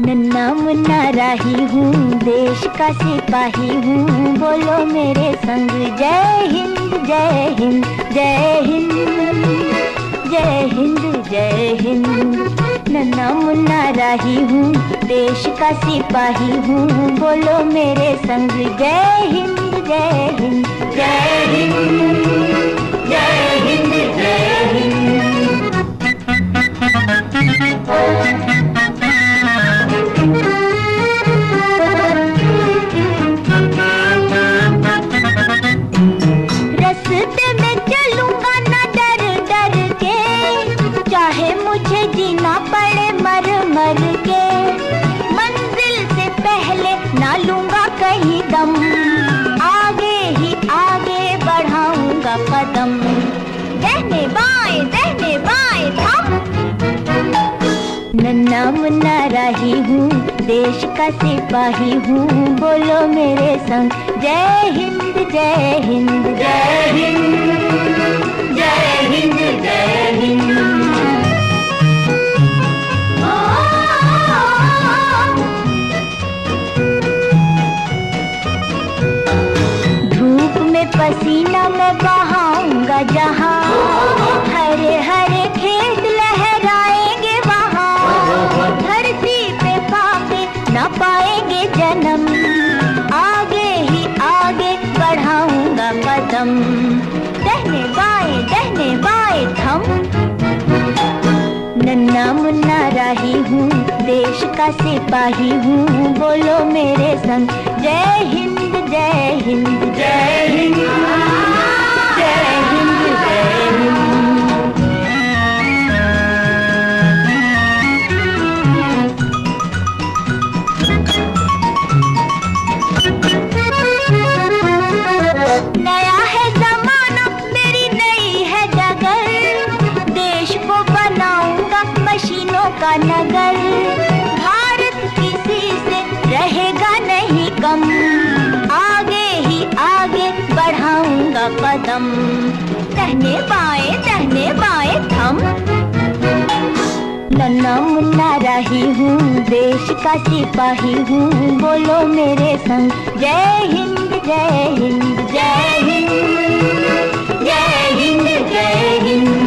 नन्ना मुन्ना राही हूँ, देश का सिपाही हूँ, बोलो मेरे संग जय हिंद जय हिंद जय हिंद जय हिंद जय हिंद। नन्ना मुन्ना राही हूँ, देश का सिपाही हूँ, बोलो मेरे संग जय हिंद जय हिंद जय हिंद जय हिंद जय हिंद। रास्ते में चलूंगा ना डर डर के, चाहे मुझे जीना पड़े मर मर के। मंजिल से पहले ना लूंगा कहीं दम, आगे ही आगे बढ़ाऊंगा कदम। दहने बाएं थम। नन्ना मुन्ना राही हूँ, देश का सिपाही हूँ, बोलो मेरे संग जय हिंद जय हिंद जय हिंद जय हिंद जय हिंद। धूप में पसीना मैं बहाऊंगा जहाँ, हरे हरे खेत लहराएंगे वहाँ। धरती पे पापे न पाएंगे जन्म, आगे ही आगे बढ़ाऊंगा कदम। दहने बाएं थम। नन्ना मुन्ना राही हूँ, देश का सिपाही हूँ, बोलो मेरे संग जय हिंद जय हिंद जय हिंद जय हिंद जय हिंद। नया है जमाना, मेरी नई है डगर, देश को बनाऊंगा मशीनों का नगर। भारत किसी से रहेगा नहीं कम, आगे ही आगे बढ़ाऊंगा कदम। दहने बाएं थम। नन्ना मुन्ना राही हूँ, देश का सिपाही हूँ, बोलो मेरे संग जय हिंद जय हिंद जय हिंद जय हिंद जय हिंद।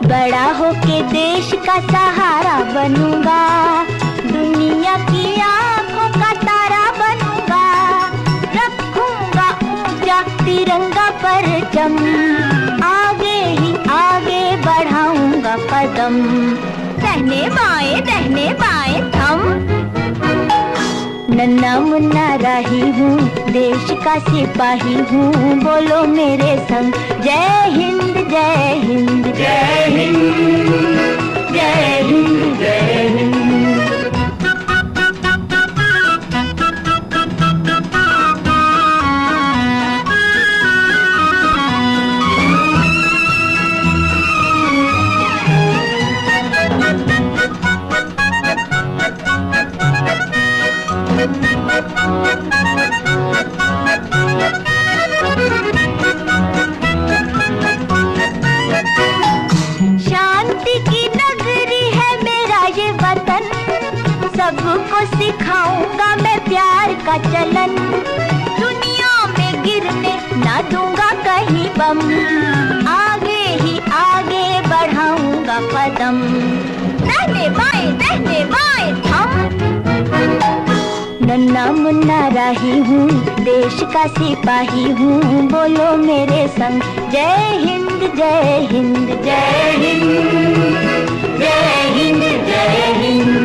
बड़ा होके देश का सहारा बनूंगा, दुनिया की आंखों का तारा बनूंगा। रखूंगा ऊंचा तिरंगा परचम, आगे ही आगे बढ़ाऊंगा कदम। दहने बाएं थम। नन्ना मुन्ना राही हूँ, देश का सिपाही हूँ, बोलो मेरे संग जय हिंद जय हिंद जय हिंद जय हिंद जय हिंद। शांति की नगरी है मेरा ये वतन, सबको सिखाऊंगा मैं प्यार का चलन। दुनिया में गिरने ना दूंगा कहीं बम, आगे ही आगे बढ़ाऊंगा कदम। दहने बाएं थम। नन्ना मुन्ना राही हूँ, देश का सिपाही हूँ, बोलो मेरे संग जय हिंद जय हिंद जय हिंद जय हिंद जय हिंद।